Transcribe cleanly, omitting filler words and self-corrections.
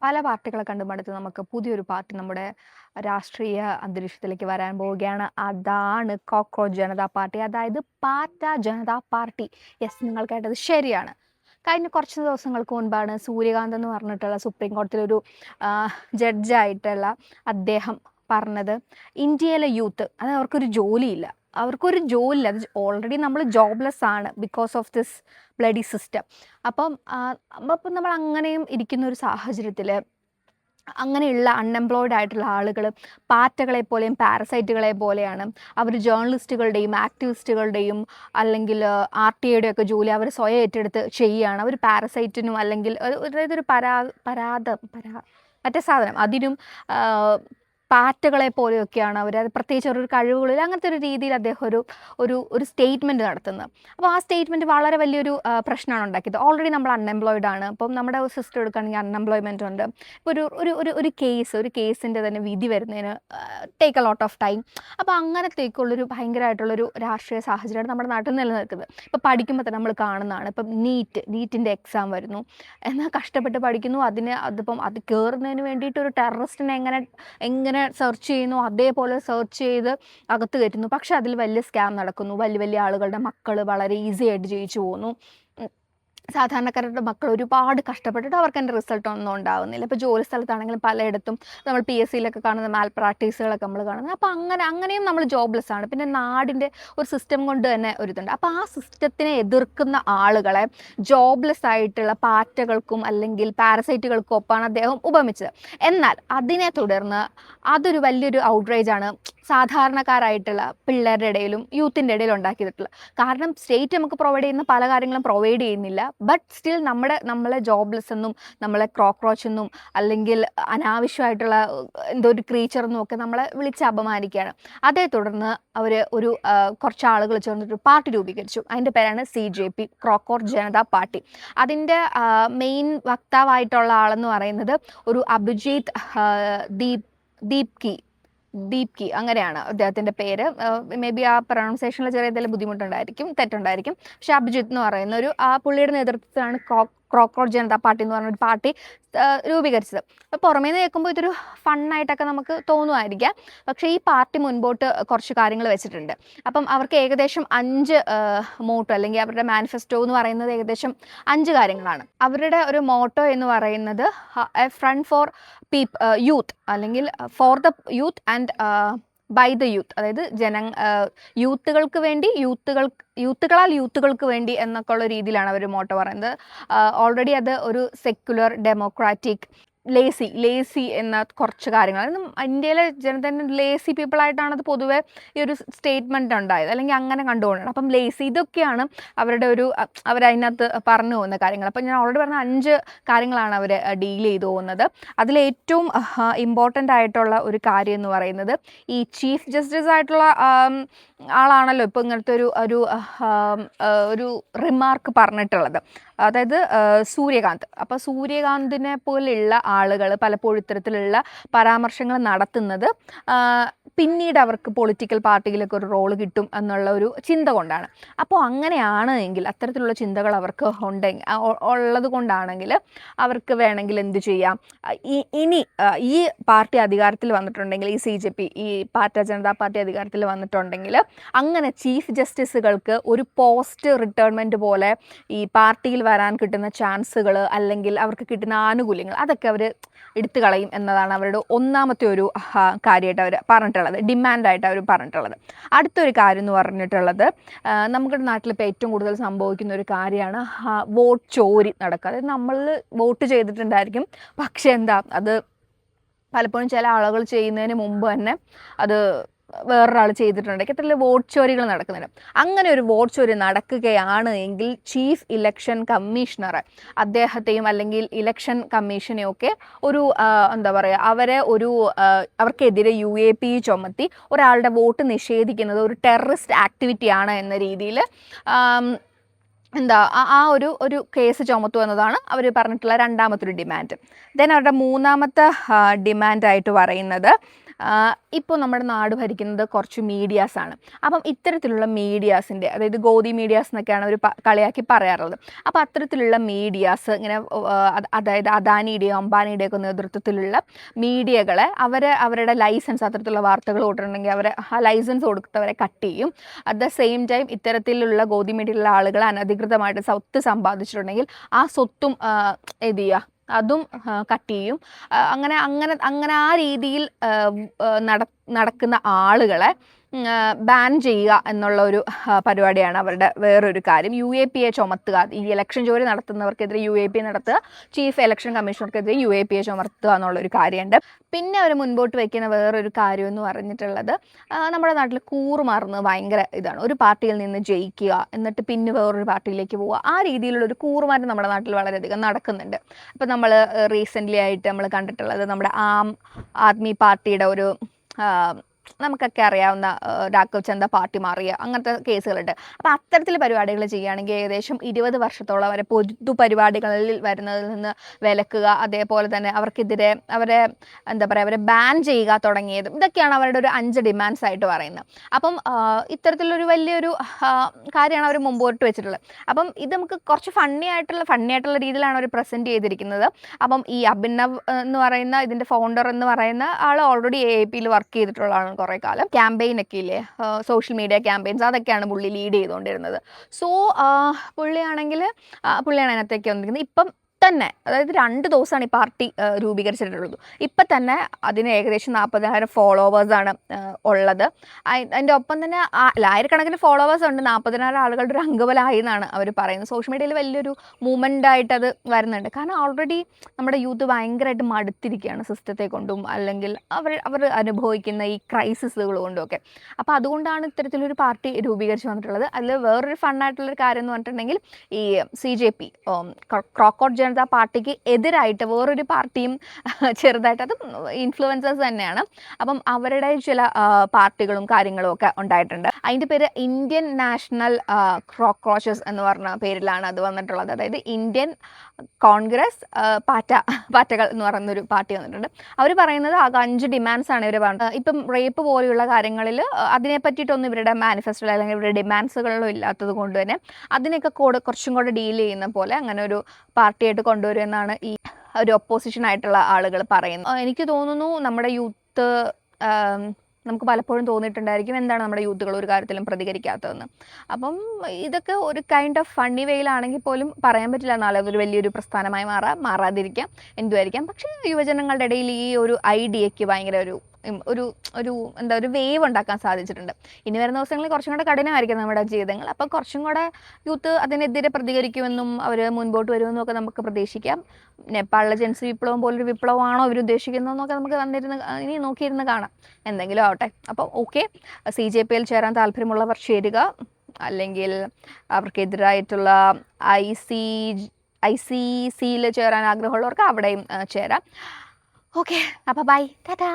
പല പാർട്ടികളെ കണ്ടും മടുത്ത് നമുക്ക് പുതിയൊരു പാർട്ടി നമ്മുടെ രാഷ്ട്രീയ അന്തരീക്ഷത്തിലേക്ക് വരാൻ പോവുകയാണ്. അതാണ് കോക്രോച്ച് ജനതാ പാർട്ടി. അതായത് പാറ്റ ജനതാ പാർട്ടി. യെസ്, നിങ്ങൾ കേട്ടത് ശരിയാണ്. കഴിഞ്ഞ കുറച്ച് ദിവസങ്ങൾക്ക് മുൻപാണ് സൂര്യകാന്ത് എന്ന് പറഞ്ഞിട്ടുള്ള സുപ്രീം കോടതിയിലൊരു ജഡ്ജായിട്ടുള്ള അദ്ദേഹം പറഞ്ഞത്, ഇന്ത്യയിലെ യൂത്ത് അത് അവർക്കൊരു ജോലിയില്ല. അവർക്കൊരു ജോലിയില്ല. അത് ഓൾറെഡി നമ്മൾ ജോബ്ലെസ് ആണ് because of this bloody system. അപ്പം അപ്പം നമ്മൾ അങ്ങനെയും ഇരിക്കുന്ന ഒരു സാഹചര്യത്തിൽ അങ്ങനെയുള്ള അൺഎംപ്ലോയിഡ് ആയിട്ടുള്ള ആളുകൾ പാറ്റകളെ പോലെയും പാരസൈറ്റുകളെ പോലെയാണ്. അവർ ജേർണലിസ്റ്റുകളുടെയും ആക്ടിവിസ്റ്റുകളുടെയും അല്ലെങ്കിൽ RTA ഒക്കെ ജോലി അവർ സ്വയം ഏറ്റെടുത്ത് ചെയ്യുകയാണ്. അവർ പാരസൈറ്റിനും അല്ലെങ്കിൽ അതായത് ഒരു മറ്റേ സാധനം അതിനും പാറ്റകളെ പോലെയൊക്കെയാണ് അവർ. അത് പ്രത്യേകിച്ച് ഒരു കഴിവുകളിൽ അങ്ങനത്തെ ഒരു രീതിയിൽ അദ്ദേഹം ഒരു സ്റ്റേറ്റ്മെൻറ്റ് നടത്തുന്നത്. അപ്പോൾ ആ സ്റ്റേറ്റ്മെൻറ്റ് വളരെ വലിയൊരു പ്രശ്നമാണ് ഉണ്ടാക്കിയത്. ഓൾറെഡി നമ്മൾ അൺഎംപ്ലോയിഡ് ആണ്. അപ്പം നമ്മുടെ സിസ്റ്റം എടുക്കുകയാണെങ്കിൽ അൺഎംപ്ലോയ്മെൻ്റ് ഉണ്ട്. ഇപ്പോൾ ഒരു കേസിൻ്റെ തന്നെ വിധി വരുന്നതിന് take a lot of time. അപ്പോൾ അങ്ങനത്തേക്കുള്ളൊരു ഭയങ്കരമായിട്ടുള്ളൊരു രാഷ്ട്രീയ സാഹചര്യമാണ് നമ്മുടെ നാട്ടിൽ നിലനിൽക്കുന്നത്. ഇപ്പോൾ പഠിക്കുമ്പോൾ തന്നെ നമ്മൾ കാണുന്നതാണ്. ഇപ്പം നീറ്റിൻ്റെ എക്സാം വരുന്നു, എന്നാൽ കഷ്ടപ്പെട്ട് പഠിക്കുന്നു. അതിപ്പം അത് കയറുന്നതിന് വേണ്ടിയിട്ട് ഒരു ടെററിസ്റ്റിനെ എങ്ങനെ സെർച്ച് ചെയ്യുന്നു അതേപോലെ സെർച്ച് ചെയ്ത് അകത്ത് കയറ്റുന്നു. പക്ഷെ അതിൽ വലിയ സ്കാം നടക്കുന്നു. വലിയ വലിയ ആളുകളുടെ മക്കൾ വളരെ ഈസി ആയിട്ട് ജയിച്ചു പോകുന്നു. സാധാരണക്കാരുടെ മക്കൾ ഒരുപാട് കഷ്ടപ്പെട്ടിട്ട് അവർക്ക് എൻ്റെ റിസൾട്ട് ഒന്നും ഉണ്ടാകുന്നില്ല. ഇപ്പോൾ ജോലി സ്ഥലത്താണെങ്കിലും പലയിടത്തും നമ്മൾ PSCയിലൊക്കെ കാണുന്ന മാൽ പ്രാക്ടീസുകളൊക്കെ നമ്മൾ കാണുന്നത്. അപ്പോൾ അങ്ങനെയും നമ്മൾ ജോബ്ലെസ് ആണ്. പിന്നെ നാടിൻ്റെ ഒരു സിസ്റ്റം കൊണ്ട് തന്നെ ഒരിതുണ്ട്. അപ്പോൾ ആ സിസ്റ്റത്തിനെ എതിർക്കുന്ന ആളുകളെ ജോബ്ലെസ് ആയിട്ടുള്ള പാറ്റകൾക്കും അല്ലെങ്കിൽ പാരസൈറ്റുകൾക്കും ഒപ്പമാണ് അദ്ദേഹം ഉപമിച്ചത്. എന്നാൽ അതിനെ തുടർന്ന് അതൊരു വലിയൊരു ഔട്ട്റേജാണ് സാധാരണക്കാരായിട്ടുള്ള പിള്ളേരുടെ ഇടയിലും യൂത്തിൻ്റെ ഇടയിലും ഉണ്ടാക്കിയിട്ടുള്ളത്. കാരണം സ്റ്റേറ്റ് നമുക്ക് പ്രൊവൈഡ് ചെയ്യുന്ന പല കാര്യങ്ങളും പ്രൊവൈഡ് ചെയ്യുന്നില്ല. ബട്ട് സ്റ്റിൽ നമ്മളെ ജോബ്ലെസ് എന്നും നമ്മളെ ക്രോക്രോച്ച് എന്നും അല്ലെങ്കിൽ അനാവശ്യമായിട്ടുള്ള എന്തോ ഒരു ക്രീച്ചർ എന്നും ഒക്കെ നമ്മളെ വിളിച്ച് അപമാനിക്കുകയാണ്. അതേ തുടർന്ന് അവർ കുറച്ച് ആളുകൾ ചേർന്നിട്ട് പാർട്ടി രൂപീകരിച്ചു. അതിൻ്റെ പേരാണ് CJP, ക്രോക്രോച്ച് ജനതാ പാർട്ടി. അതിൻ്റെ മെയിൻ വക്താവായിട്ടുള്ള ആളെന്ന് പറയുന്നത് ഒരു അഭിജിത്ത് ദീപ്കി അങ്ങനെയാണ് അദ്ദേഹത്തിൻ്റെ പേര്. മേ ബി ആ പ്രൊണൗൺസിയേഷനിൽ ചെറിയ എന്തെങ്കിലും തെറ്റുണ്ടായിരിക്കും. പക്ഷെ അഭിജിത്ത് എന്ന് പറയുന്ന ആ പുള്ളിയുടെ നേതൃത്വത്തിലാണ് ക്രോക്രോച്ച് ജനതാ പാർട്ടി എന്ന് പറഞ്ഞൊരു പാർട്ടി രൂപീകരിച്ചത്. അപ്പോൾ പുറമേ നിന്ന് കേൾക്കുമ്പോൾ ഇതൊരു ഫണ്ണായിട്ടൊക്കെ നമുക്ക് തോന്നുമായിരിക്കാം. പക്ഷേ ഈ പാർട്ടി മുൻപോട്ട് കുറച്ച് കാര്യങ്ങൾ വെച്ചിട്ടുണ്ട്. അപ്പം അവർക്ക് ഏകദേശം 5 മോട്ടോ അല്ലെങ്കിൽ അവരുടെ മാനിഫെസ്റ്റോ എന്ന് പറയുന്നത് ഏകദേശം 5 കാര്യങ്ങളാണ്. അവരുടെ ഒരു മോട്ടോ എന്ന് പറയുന്നത് എ ഫ്രണ്ട് ഫോർ യൂത്ത് അല്ലെങ്കിൽ for the youth and by the youth. അതായത് യൂത്തുകൾക്ക് വേണ്ടി യൂത്തുകൾക്ക് വേണ്ടി എന്നൊക്കെ ഉള്ള രീതിയിലാണ് അവർ മോട്ടോ പറയുന്നത്. ഓൾറെഡി അത് ഒരു സെക്യുലർ ഡെമോക്രാറ്റിക് ലേസി എന്ന കുറച്ച് കാര്യങ്ങൾ. ഇന്ത്യയിലെ ജനതന്നെ ലേസി പീപ്പിളായിട്ടാണ് അത് പൊതുവെ ഈ ഒരു സ്റ്റേറ്റ്മെൻറ്റ് ഉണ്ടായത്, അല്ലെങ്കിൽ അങ്ങനെ കണ്ടുകൊണ്ടാണ്. അപ്പം ലേസി ഇതൊക്കെയാണ് അവരുടെ അവരതിനകത്ത് പറഞ്ഞു പോകുന്ന കാര്യങ്ങൾ. അപ്പം ഞാൻ ഓൾറെഡി പറഞ്ഞ 5 കാര്യങ്ങളാണ് അവർ ഡീൽ ചെയ്തു പോകുന്നത്. അതിലേറ്റവും ഇമ്പോർട്ടൻ്റ് ആയിട്ടുള്ള ഒരു കാര്യം എന്ന് പറയുന്നത് ഈ ചീഫ് ജസ്റ്റിസ് ആയിട്ടുള്ള ആളാണല്ലോ ഇപ്പോൾ ഇങ്ങനത്തെ ഒരു റിമാർക്ക് പറഞ്ഞിട്ടുള്ളത്. അതായത് സൂര്യകാന്ത്. അപ്പോൾ സൂര്യകാന്തിനെ പോലെയുള്ള ആളുകൾ പലപ്പോഴും ഇത്തരത്തിലുള്ള പരാമർശങ്ങൾ നടത്തുന്നത് പിന്നീട് അവർക്ക് പൊളിറ്റിക്കൽ പാർട്ടിയിലൊക്കെ ഒരു റോള് കിട്ടും എന്നുള്ള ഒരു ചിന്ത കൊണ്ടാണ്. അപ്പോൾ അങ്ങനെയാണ് എങ്കിൽ അത്തരത്തിലുള്ള ചിന്തകൾ അവർക്ക് ഉള്ളത് കൊണ്ടാണെങ്കിൽ അവർക്ക് വേണമെങ്കിൽ എന്ത് ചെയ്യാം, ഇനി ഈ പാർട്ടി അധികാരത്തിൽ വന്നിട്ടുണ്ടെങ്കിൽ, ഈ CJP ഈ പാർട്ടി ജനതാ പാർട്ടി അധികാരത്തിൽ വന്നിട്ടുണ്ടെങ്കിൽ അങ്ങനെ ചീഫ് ജസ്റ്റിസുകൾക്ക് ഒരു പോസ്റ്റ് റിട്ടയർമെൻറ്റ് പോലെ ഈ പാർട്ടിയിൽ വരാൻ കിട്ടുന്ന ചാൻസുകൾ അല്ലെങ്കിൽ അവർക്ക് കിട്ടുന്ന ആനുകൂല്യങ്ങൾ അതൊക്കെ അവർ എടുത്തു കളയും എന്നതാണ് അവരുടെ ഒന്നാമത്തെ ഒരു കാര്യമായിട്ട് അവർ പറഞ്ഞിട്ടുള്ളത്, ഡിമാൻഡായിട്ട് അവർ പറഞ്ഞിട്ടുള്ളത്. അടുത്തൊരു കാര്യം എന്ന് പറഞ്ഞിട്ടുള്ളത് നമ്മുടെ നാട്ടിലിപ്പോൾ ഏറ്റവും കൂടുതൽ സംഭവിക്കുന്ന ഒരു കാര്യമാണ് വോട്ട് ചോരി നടക്കുക. അതായത് നമ്മൾ വോട്ട് ചെയ്തിട്ടുണ്ടായിരിക്കും, പക്ഷേ അത് പലപ്പോഴും ചില ആളുകൾ ചെയ്യുന്നതിന് മുമ്പ് തന്നെ അത് വേറൊരാൾ ചെയ്തിട്ടുണ്ടെങ്കിൽ എത്ര വോട്ട് ചോരികൾ നടക്കുന്നുണ്ട്. അങ്ങനെ ഒരു വോട്ട് ചോരി നടക്കുകയാണ് എങ്കിൽ ചീഫ് ഇലക്ഷൻ കമ്മീഷണർ അദ്ദേഹത്തെയും അല്ലെങ്കിൽ ഇലക്ഷൻ കമ്മീഷനെയൊക്കെ എന്താ പറയുക, അവർക്കെതിരെ UAP ചുമത്തി ഒരാളുടെ വോട്ട് നിഷേധിക്കുന്നത് ഒരു ടെററിസ്റ്റ് ആക്ടിവിറ്റിയാണ് എന്ന രീതിയിൽ ഒരു കേസ് ചുമത്തു എന്നതാണ് അവർ പറഞ്ഞിട്ടുള്ള രണ്ടാമത്തെ ഒരു ഡിമാൻഡ്. ദെൻ അവരുടെ മൂന്നാമത്തെ ഡിമാൻഡായിട്ട് പറയുന്നത് ഇപ്പോൾ നമ്മുടെ നാട് ഭരിക്കുന്നത് കുറച്ച് മീഡിയാസാണ്. അപ്പം ഇത്തരത്തിലുള്ള മീഡിയാസിൻ്റെ, അതായത് ഗോദി മീഡിയാസ് എന്നൊക്കെയാണ് ഒരു കളിയാക്കി പറയാറുള്ളത്. അപ്പോൾ അത്തരത്തിലുള്ള മീഡിയാസ് ഇങ്ങനെ അതായത് അദാനിയുടെയോ അംബാനിയുടെയോ ഒക്കെ നേതൃത്വത്തിലുള്ള മീഡിയകളെ അവരുടെ ലൈസൻസ്, അത്തരത്തിലുള്ള വാർത്തകൾ കൊടുത്തിട്ടുണ്ടെങ്കിൽ ആ ലൈസൻസ് കൊടുത്തവരെ കട്ട് ചെയ്യും. അറ്റ് ദ സെയിം ടൈം ഇത്തരത്തിലുള്ള ഗോദി മീഡിയയിലുള്ള ആളുകൾ അനധികൃതമായിട്ട് സ്വത്ത് സമ്പാദിച്ചിട്ടുണ്ടെങ്കിൽ ആ സ്വത്തും എന്ത് ചെയ്യുക, അതും കട്ട് ചെയ്യും. അങ്ങനെ ആ രീതിയിൽ നടക്കുന്ന ആളുകളെ ബാൻ ചെയ്യുക എന്നുള്ള ഒരു പരിപാടിയാണ് അവരുടെ വേറൊരു കാര്യം. UAPA ചുമത്തുക, ഈ ഇലക്ഷൻ ജോലി നടത്തുന്നവർക്കെതിരെ UAPA നടത്തുക, ചീഫ് ഇലക്ഷൻ കമ്മീഷണർക്കെതിരെ UAPA ചുമത്തുക എന്നുള്ളൊരു കാര്യമുണ്ട്. പിന്നെ അവർ മുൻപോട്ട് വയ്ക്കുന്ന വേറൊരു കാര്യം എന്ന് പറഞ്ഞിട്ടുള്ളത്, നമ്മുടെ നാട്ടിൽ കൂറുമാറുന്നത് ഭയങ്കര ഇതാണ്. ഒരു പാർട്ടിയിൽ നിന്ന് ജയിക്കുക, എന്നിട്ട് പിന്നെ വേറൊരു പാർട്ടിയിലേക്ക് പോവുക, ആ രീതിയിലുള്ള ഒരു കൂറുമാറ്റം നമ്മുടെ നാട്ടിൽ വളരെയധികം നടക്കുന്നുണ്ട്. അപ്പം നമ്മൾ റീസെൻ്റ്ലി ആയിട്ട് നമ്മൾ കണ്ടിട്ടുള്ളത് നമ്മുടെ ആം ആദ്മി പാർട്ടിയുടെ ഒരു നമുക്കൊക്കെ അറിയാവുന്ന രാഘവ് ചന്ദ പാർട്ടി മാറിയ അങ്ങനത്തെ കേസുകളുണ്ട്. അപ്പോൾ അത്തരത്തിൽ പരിപാടികൾ ചെയ്യുകയാണെങ്കിൽ ഏകദേശം 20 വർഷത്തോളം വരെ പൊതുപരിപാടികളിൽ വരുന്നതിൽ നിന്ന് വിലക്കുക, അതേപോലെ തന്നെ അവർക്കെതിരെ അവരെ ബാൻ ചെയ്യുക തുടങ്ങിയത്, ഇതൊക്കെയാണ് അവരുടെ ഒരു 5 ഡിമാൻഡ്സ് ആയിട്ട് പറയുന്നത്. അപ്പം ഇത്തരത്തിലൊരു വലിയൊരു കാര്യമാണ് അവർ മുമ്പോട്ട് വെച്ചിട്ടുള്ളത്. അപ്പം ഇത് നമുക്ക് കുറച്ച് ഫണ്ണി ആയിട്ടുള്ള രീതിയിലാണ് അവർ പ്രസൻറ്റ് ചെയ്തിരിക്കുന്നത്. അപ്പം ഈ അഭിനവ് എന്ന് പറയുന്ന ഇതിൻ്റെ ഫൗണ്ടർ എന്ന് പറയുന്ന ആൾ ഓൾറെഡി AAPയിൽ വർക്ക് ചെയ്തിട്ടുള്ളതാണ് കുറേ കാലം. ക്യാമ്പയിനൊക്കെ ഇല്ലേ, സോഷ്യൽ മീഡിയ ക്യാമ്പയിൻസ്, അതൊക്കെയാണ് പുള്ളി ലീഡ് ചെയ്തുകൊണ്ടിരുന്നത്. സോ പുള്ളിയാണ് അതിനകത്തേക്ക് വന്നിരിക്കുന്നത്. ഇപ്പം തന്നെ, അതായത് 2 ദിവസമാണ് ഈ പാർട്ടി രൂപീകരിച്ചിട്ടുള്ളത്. ഇപ്പം തന്നെ അതിന് ഏകദേശം 40,000 ഫോളോവേഴ്സാണ് ഉള്ളത്. അതിൻ്റെ ഒപ്പം തന്നെ ആയിരക്കണക്കിന് ഫോളോവേഴ്സ് ഉണ്ട്. 40,000 ആളുകളുടെ ഒരു അംഗബലമായി എന്നാണ് അവർ പറയുന്നത്. സോഷ്യൽ മീഡിയയിൽ വലിയൊരു മൂവ്മെൻ്റ് ആയിട്ട് അത് വരുന്നുണ്ട്. കാരണം ഓൾറെഡി നമ്മുടെ യൂത്ത് ഭയങ്കരമായിട്ട് മടുത്തിരിക്കുകയാണ് സിസ്റ്റത്തെ കൊണ്ടും, അല്ലെങ്കിൽ അവർ അനുഭവിക്കുന്ന ഈ ക്രൈസിസുകൾ കൊണ്ടുമൊക്കെ. അപ്പോൾ അതുകൊണ്ടാണ് ഇത്തരത്തിലൊരു പാർട്ടി രൂപീകരിച്ച് വന്നിട്ടുള്ളത്. അതിൽ വേറൊരു ഫണ്ണായിട്ടുള്ളൊരു കാര്യം എന്ന് പറഞ്ഞിട്ടുണ്ടെങ്കിൽ, ഈ CJP ക്രോക്കോട്ട് ജനത പാർട്ടിക്ക് എതിരായിട്ട് വേറൊരു പാർട്ടിയും ചെറുതായിട്ട്, അത് ഇൻഫ്ലുവൻസേഴ്സ് തന്നെയാണ്, അപ്പം അവരുടെ ചില പാർട്ടികളും കാര്യങ്ങളും ഒക്കെ ഉണ്ടായിട്ടുണ്ട്. അതിൻ്റെ പേര് ഇന്ത്യൻ നാഷണൽ ക്രോക്രോച്ചസ് എന്ന് പറഞ്ഞ പേരിലാണ് അത് വന്നിട്ടുള്ളത്. അതായത് ഇന്ത്യൻ കോൺഗ്രസ് പാറ്റകൾ എന്ന് പറയുന്നൊരു പാർട്ടി വന്നിട്ടുണ്ട്. അവർ പറയുന്നത് ആകെ 5 ഡിമാൻഡ്സ് ആണ് ഇവർ പറഞ്ഞത്. ഇപ്പം റേപ്പ് പോലെയുള്ള കാര്യങ്ങളിൽ അതിനെ പറ്റിയിട്ടൊന്നും ഇവരുടെ മാനിഫെസ്റ്റോയിൽ അല്ലെങ്കിൽ ഇവരുടെ ഡിമാൻഡ്സുകളിലും ഇല്ലാത്തത് കൊണ്ട് തന്നെ അതിനൊക്കെ കുറച്ചും കൂടെ ഡീൽ ചെയ്യുന്ന പോലെ അങ്ങനെ ഒരു പാർട്ടിയായിട്ട് കൊണ്ടുവരുമെന്നാണ് ഈ ഒരു ഒപ്പോസിഷൻ ആയിട്ടുള്ള ആളുകൾ പറയുന്നത്. എനിക്ക് തോന്നുന്നു നമ്മുടെ യൂത്ത്, നമുക്ക് പലപ്പോഴും തോന്നിയിട്ടുണ്ടായിരിക്കും എന്താണ് നമ്മുടെ യൂത്തുകൾ ഒരു കാര്യത്തിലും പ്രതികരിക്കാത്തതെന്ന്. അപ്പം ഇതൊക്കെ ഒരു കൈൻഡ് ഓഫ് ഫണ്ണി വെയിലാണെങ്കിൽ പോലും പറയാൻ പറ്റില്ല, നാളെ അതൊരു വലിയൊരു പ്രസ്ഥാനമായി മാറാതിരിക്കാം, എന്തുമായിരിക്കാം. പക്ഷേ യുവജനങ്ങളുടെ ഇടയിൽ ഈ ഒരു ഐഡിയയ്ക്ക് ഭയങ്കര ഒരു വേവ് ഉണ്ടാക്കാൻ സാധിച്ചിട്ടുണ്ട്. ഇനി വരുന്ന ദിവസങ്ങളിൽ കുറച്ചും കൂടെ കഠിനമായിരിക്കും നമ്മുടെ ജീവിതങ്ങൾ. അപ്പം കുറച്ചും കൂടെ യൂത്ത് അതിനെതിരെ പ്രതികരിക്കുമെന്നും അവർ മുൻപോട്ട് വരുമെന്നും ഒക്കെ നമുക്ക് പ്രതീക്ഷിക്കാം. നേപ്പാളിലെ ജൻസി വിപ്ലവം പോലൊരു വിപ്ലവമാണോ അവർ ഉദ്ദേശിക്കുന്നതെന്നൊക്കെ നമുക്ക് ഇനി നോക്കിയിരുന്ന് കാണാം. എന്തെങ്കിലും ആവട്ടെ. അപ്പം ഓക്കെ, CJPയിൽ ചേരാൻ താല്പര്യമുള്ളവർ ചേരുക, അല്ലെങ്കിൽ അവർക്കെതിരായിട്ടുള്ള ICCയിൽ ചേരാൻ ആഗ്രഹമുള്ളവർക്ക് അവിടെയും ചേരാം. ഓക്കെ, അപ്പോൾ ബൈ, ടാറ്റാ.